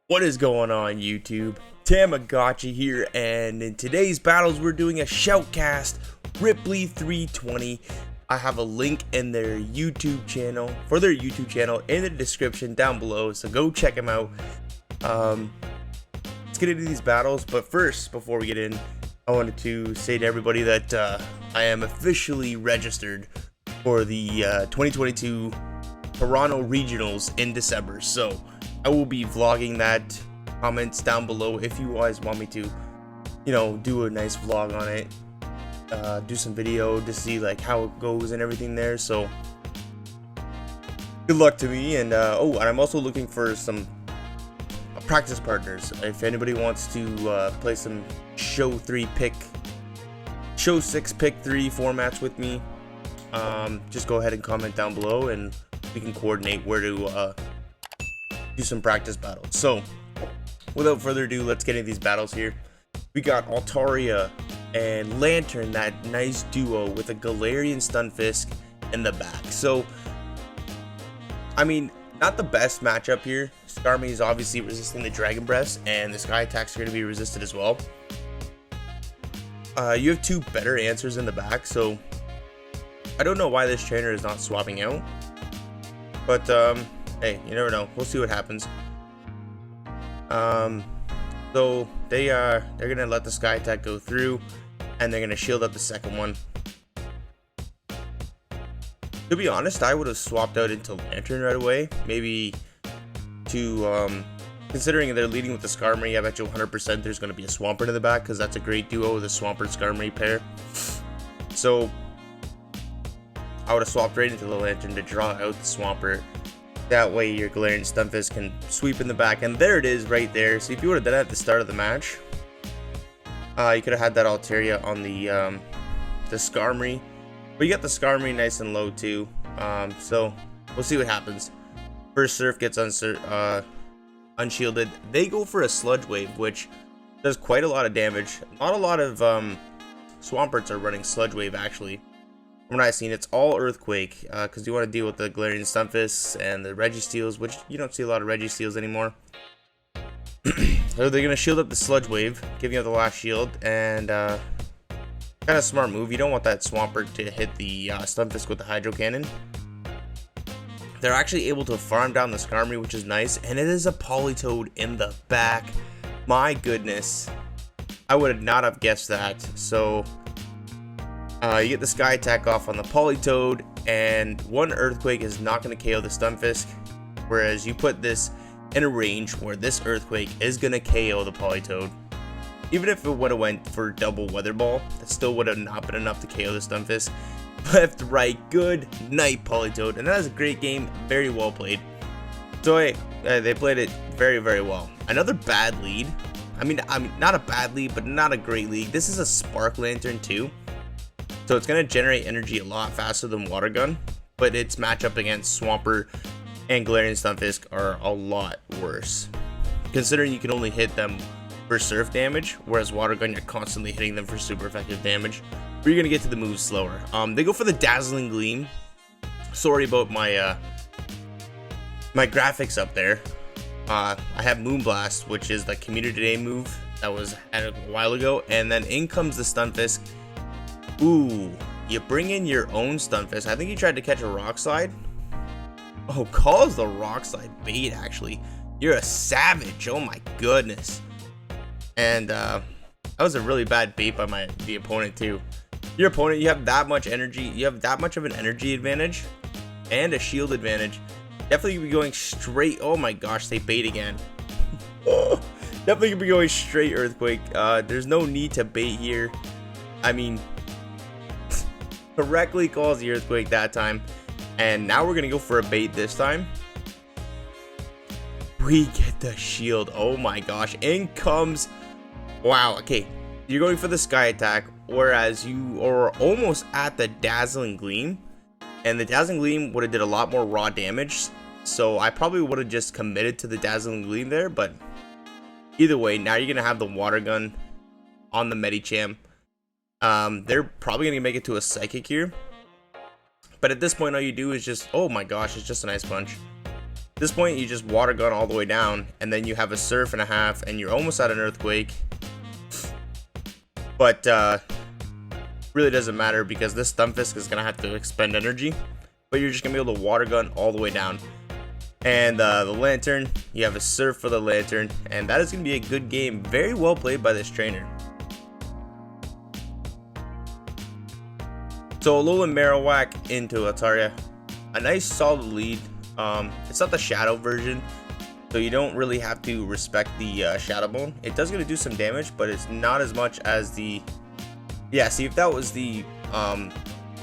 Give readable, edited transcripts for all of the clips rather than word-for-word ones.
What is going on, YouTube? Thammagotcha here, and in today's battles we're doing a Shoutcast Ripley 320. I have a link in their YouTube channel, in the description down below, so go check them out. Let's get into these battles, but first, before we get in, I wanted to say to everybody that I am officially registered for the 2022 Toronto Regionals in December, so I will be vlogging that. Comments down below if you guys want me to, do a nice vlog on it, do some video to see like how it goes and everything there. So good luck to me, and and I'm also looking for some practice partners. If anybody wants to play some show 6 pick 3 formats with me, just go ahead and comment down below and we can coordinate where to do some practice battles. So without further ado, let's get into these battles here. We got Altaria and Lanturn, that nice duo with a Galarian Stunfisk in the back. So, I mean, not the best matchup here. Skarmy is obviously resisting the Dragon Breaths, and the Sky attacks are going to be resisted as well. You have two better answers in the back, so I don't know why this trainer is not swapping out. But, hey, you never know. We'll see what happens. So they're gonna let the Sky attack go through, and they're gonna shield up the second one. To be honest, I would have swapped out into Lanturn right away. Maybe to considering they're leading with the Skarmory, I bet you 100% there's gonna be a Swampert in the back, because that's a great duo with a Swampert Skarmory pair. So I would have swapped right into the Lanturn to draw out the Swampert. That way your Galarian Stunfisk can sweep in the back, and there it is right there. So if you would have done that at the start of the match, you could have had that Altaria on the Skarmory, but you got the Skarmory nice and low too. So we'll see what happens. First Surf gets unshielded. They go for a Sludge Wave, which does quite a lot of damage. Not a lot of Swamperts are running Sludge Wave actually. From what I've seen, it's all Earthquake, because you want to deal with the Galarian Stunfisks and the Registeals, which you don't see a lot of Registeals anymore. So they're going to shield up the Sludge Wave, giving you the last shield, and kind of smart move. You don't want that Swampert to hit the Stunfisk with the Hydro Cannon. They're actually able to farm down the Skarmory, which is nice, and it is a Politoed in the back. My goodness, I would not have guessed that. So you get the Sky attack off on the Politoed, and one Earthquake is not going to KO the Stunfisk, whereas you put this in a range where this Earthquake is going to KO the Politoed. Even if it would have went for double Weather Ball, that still would have not been enough to KO the Stunfisk. Left, right, good night Politoed, and that was a great game, very well played. So hey, they played it very, very well. Another bad lead. I mean, not a bad lead, but not a great lead. This is a Spark Lanturn too. So it's going to generate energy a lot faster than Water Gun, but its matchup against Swampert and Galarian Stunfisk are a lot worse, considering you can only hit them for surf damage, whereas Water Gun, you're constantly hitting them for super effective damage, but you're going to get to the moves slower. They go for the Dazzling Gleam. Sorry about my my graphics up there. I have Moonblast, which is the Community Day move that was added a while ago, and then in comes the Stunfisk. Ooh, you bring in your own Stunfisk. I think he tried to catch a Rock Slide. Oh, calls the Rock Slide bait, actually. You're a savage. Oh my goodness. And that was a really bad bait by the opponent too. Your opponent, you have that much energy. You have that much of an energy advantage and a shield advantage. Definitely be going straight. Oh my gosh, they bait again. Definitely gonna be going straight Earthquake. There's no need to bait here. I mean, correctly calls the Earthquake that time, and now we're gonna go for a bait this time. We get the shield. Oh my gosh, in comes, wow, okay, you're going for the Sky attack, whereas you are almost at the Dazzling Gleam, and the Dazzling Gleam would have did a lot more raw damage, so I probably would have just committed to the Dazzling Gleam there. But either way, now you're gonna have the Water Gun on the Medicham. They're probably going to make it to a Psychic here. But at this point, all you do is just, oh my gosh, it's just an Ice Punch. this point, you just water gun all the way down, and then you have a surf and a half, and you're almost at an earthquake. But really doesn't matter because this Stunfisk is gonna have to expend energy. But you're just gonna be able to water gun all the way down. And the Lanturn, you have a surf for the Lanturn, and that is gonna be a good game. Very well played by this trainer. So Alolan Marowak into Altaria, a nice solid lead. It's not the Shadow version, so you don't really have to respect the Shadow Bone. It does gonna do some damage, but it's not as much as the... Yeah, see, if that was the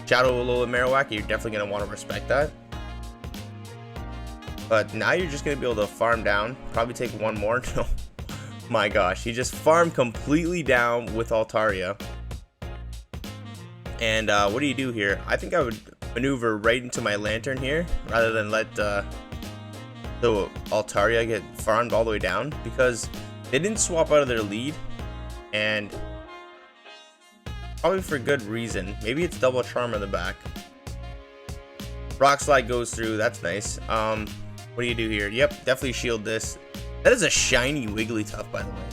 Shadow Alolan Marowak, you're definitely gonna want to respect that. But now you're just gonna be able to farm down, probably take one more. No, my gosh, he just farmed completely down with Altaria. And what do you do here? I think I would maneuver right into my Lanturn here rather than let the Altaria get farmed all the way down, because they didn't swap out of their lead, and probably for good reason. Maybe it's double charm in the back. Rock Slide goes through. That's nice. What do you do here? Yep, definitely shield this. That is a shiny Wigglytuff, by the way.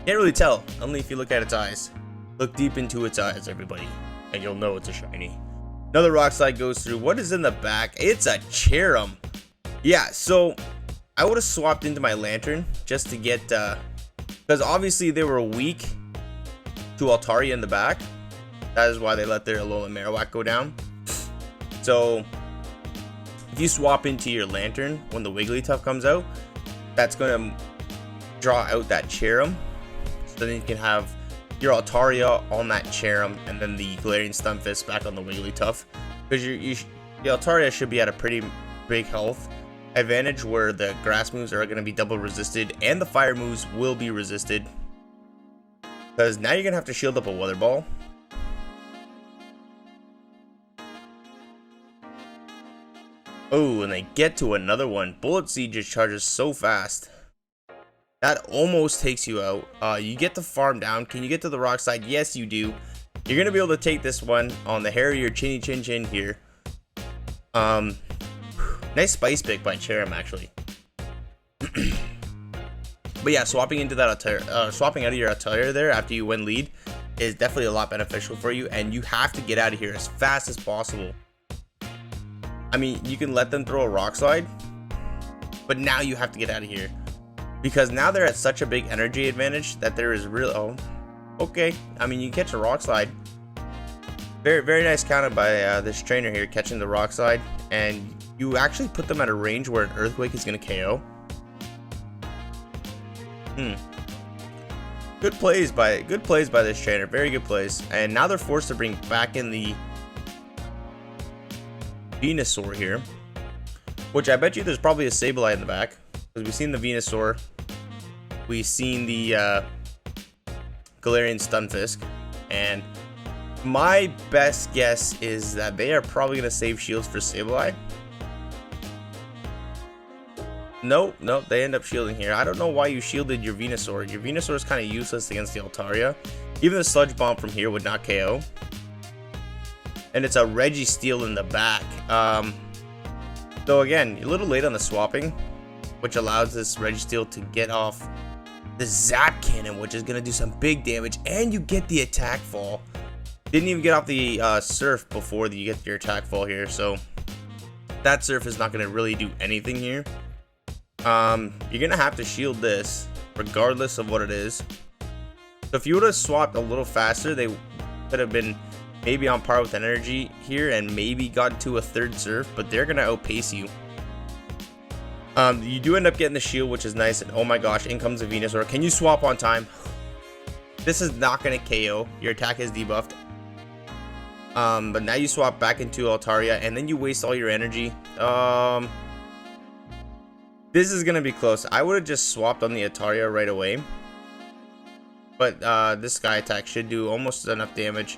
Can't really tell, only if you look at its eyes. Look deep into its eyes, everybody, and you'll know it's a shiny. Another Rock Slide goes through. What is in the back? It's a Cherum. Yeah, so I would have swapped into my Lanturn just to get, because obviously they were weak to Altaria in the back. That is why they let their Alolan Marowak go down. So if you swap into your Lanturn when the Wigglytuff comes out, that's going to draw out that Cherum. So then you can have your Altaria on that Cherum, and then the Galarian Stunfisk back on the Wigglytuff, because the Altaria should be at a pretty big health advantage where the grass moves are going to be double resisted and the fire moves will be resisted, because now you're going to have to shield up a Weather Ball. Oh, and they get to another one. Bullet Seed just charges so fast. That almost takes you out. You get the farm down. Can you get to the Rock Slide? Yes, you do. You're going to be able to take this one on the hair of your chinny chin chin here. Nice Spice Pick by Cherum, actually. But yeah, swapping into that swapping out of your Altaria there after you win lead is definitely a lot beneficial for you, and you have to get out of here as fast as possible. I mean, you can let them throw a Rock Slide, but now you have to get out of here, because now they're at such a big energy advantage that there is real... Oh, okay. I mean, you catch a Rock Slide. Very, very nice counter by this trainer here, catching the Rock Slide, and you actually put them at a range where an Earthquake is going to KO. Good plays by this trainer. Very good plays. And now they're forced to bring back in the Venusaur here, which I bet you there's probably a Sableye in the back, because we've seen the Venusaur, we've seen the Galarian Stunfisk, and my best guess is that they are probably going to save shields for Sableye. Nope, they end up shielding here. I don't know why you shielded your Venusaur. Your Venusaur is kind of useless against the Altaria. Even the Sludge Bomb from here would not KO. And it's a Registeel in the back. So again, you're a little late on the swapping, which allows this Registeel to get off the Zap Cannon, which is going to do some big damage, and you get the attack fall. Didn't even get off the Surf before you get your attack fall here, so that Surf is not going to really do anything here. You're going to have to shield this, regardless of what it is. So if you would have swapped a little faster, they could have been maybe on par with energy here and maybe got to a third Surf, but they're going to outpace you. You do end up getting the shield, which is nice, and oh my gosh, in comes a Venusaur. Can you swap on time? This is not going to KO. Your attack is debuffed. But now you swap back into Altaria, and then you waste all your energy. This is going to be close. I would have just swapped on the Altaria right away. But this Sky Attack should do almost enough damage.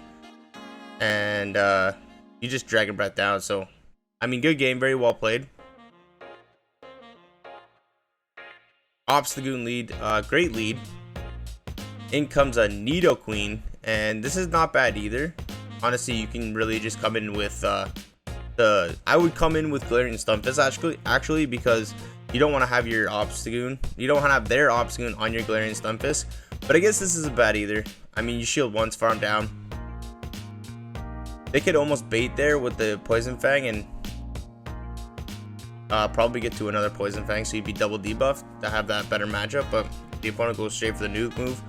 And you just Dragon Breath down. So, I mean, good game. Very well played. Obstagoon lead. Great lead. In comes a Nidoqueen. And this is not bad either. Honestly, you can really just come in with the I would come in with Galarian Stunfisk actually because you don't want to have your Obstagoon. You don't want to have their Obstagoon on your Galarian Stunfisk. But I guess this isn't bad either. I mean, you shield once, farm down. They could almost bait there with the Poison Fang and probably get to another Poison Fang, so you'd be double debuffed to have that better matchup. But the opponent goes straight for the nuke move.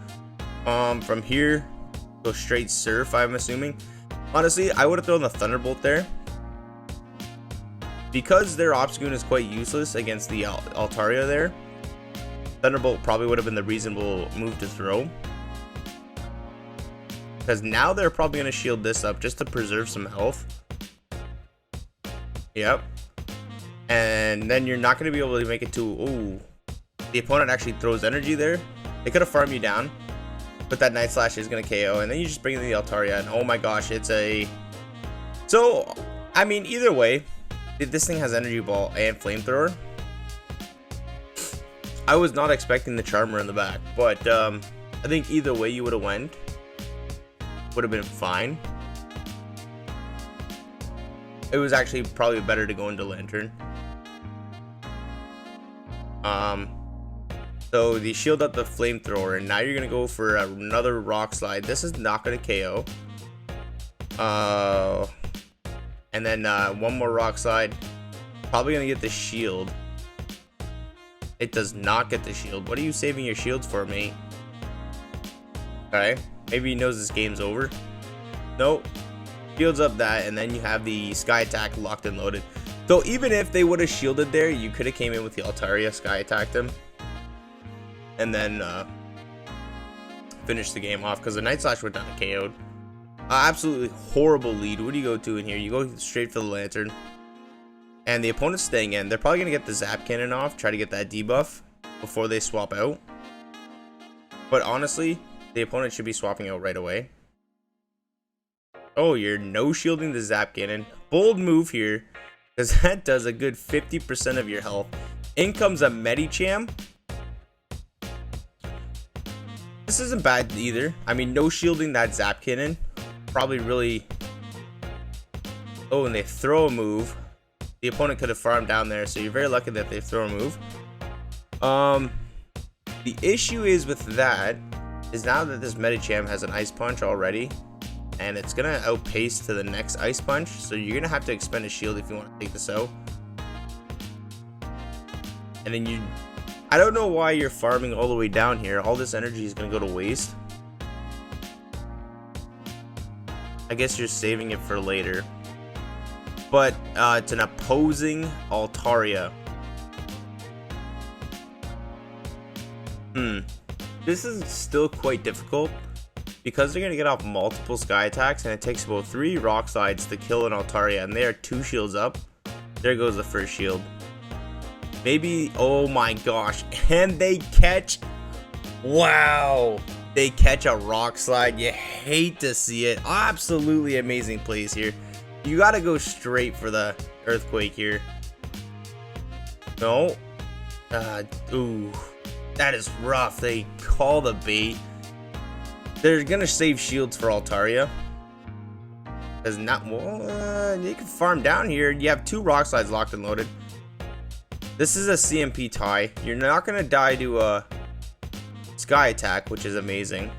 From here, go straight Surf, I'm assuming. Honestly, I would have thrown the Thunderbolt there. Because their Obstagoon is quite useless against the Altaria there, Thunderbolt probably would have been the reasonable move to throw. Because now they're probably going to shield this up just to preserve some health. Yep. And then you're not going to be able to make it to... Ooh. The opponent actually throws energy there. They could have farmed you down. But that Night Slash is going to KO. And then you just bring in the Altaria. And oh my gosh, it's a... So, I mean, either way, this thing has Energy Ball and Flamethrower. I was not expecting the Charmer in the back. But I think either way you would have went. Would have been fine. It was actually probably better to go into Lantern. So they shield up the Flamethrower, and now you're gonna go for another Rock Slide. This is not gonna KO. And then one more Rock Slide. Probably gonna get the shield. It does not get the shield. What are you saving your shields for, mate? Okay. Maybe he knows this game's over. Nope. Shields up that, and then you have the Sky Attack locked and loaded. So even if they would have shielded there, you could have came in with the Altaria, Sky Attacked him, and then finished the game off because the Night Slash went down and KO'd. Absolutely horrible lead. What do you go to in here? You go straight for the Lantern. And the opponent's staying in. They're probably going to get the Zap Cannon off, try to get that debuff before they swap out. But honestly, the opponent should be swapping out right away. Oh, you're no shielding the Zap Cannon. Bold move here, because that does a good 50% of your health. In comes a Medicham. This isn't bad either. I mean, no shielding that Zap Cannon. Probably really... Oh, and they throw a move. The opponent could have farmed down there, so you're very lucky that they throw a move. The issue is with that is now that this Medicham has an Ice Punch already, and it's gonna outpace to the next Ice Punch, so you're gonna have to expend a shield if you want to take this out. And then I don't know why you're farming all the way down here. All this energy is gonna go to waste. I guess you're saving it for later. But it's an opposing Altaria. This is still quite difficult because they're going to get off multiple Sky Attacks, and it takes about 3 Rock Slides to kill an Altaria, and they are 2 shields up. There goes the first shield. Maybe, oh my gosh, and they catch, wow, they catch a Rock Slide. You hate to see it. Absolutely amazing plays here. You got to go straight for the Earthquake here. No. Ooh. That is rough. They call the bait. They're going to save shields for Altaria. Because not... Well, you can farm down here. You have 2 Rock Slides locked and loaded. This is a CMP tie. You're not going to die to a Sky Attack, which is amazing.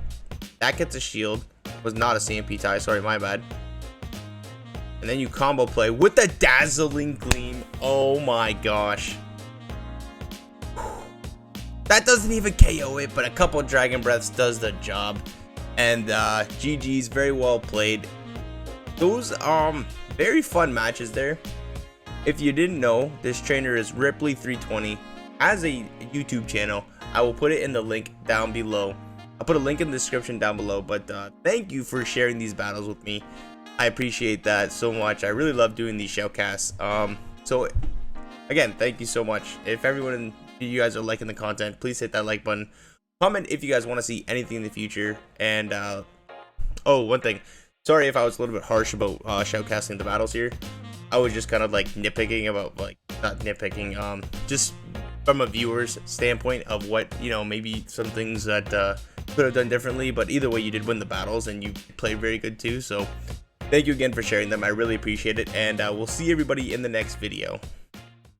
That gets a shield. Was not a CMP tie. Sorry, my bad. And then you combo play with the Dazzling Gleam. Oh my gosh. That doesn't even KO it, but a couple Dragon Breaths does the job. And GG's, very well played. Those very fun matches there. If you didn't know, this trainer is Ripley320, has a YouTube channel. I will put it in the link down below. I'll put a link in the description down below. But thank you for sharing these battles with me. I appreciate that so much. I really love doing these shoutcasts. So again, thank you so much. If you guys are liking the content, please hit that like button. Comment if you guys want to see anything in the future. And oh, one thing, sorry if I was a little bit harsh about shoutcasting the battles here. I was just kind of like nitpicking about, like, not nitpicking, just from a viewer's standpoint of what, you know, maybe some things that could have done differently. But either way, you did win the battles and you played very good too. So Thank you again for sharing them. I really appreciate it, and we'll see everybody in the next video.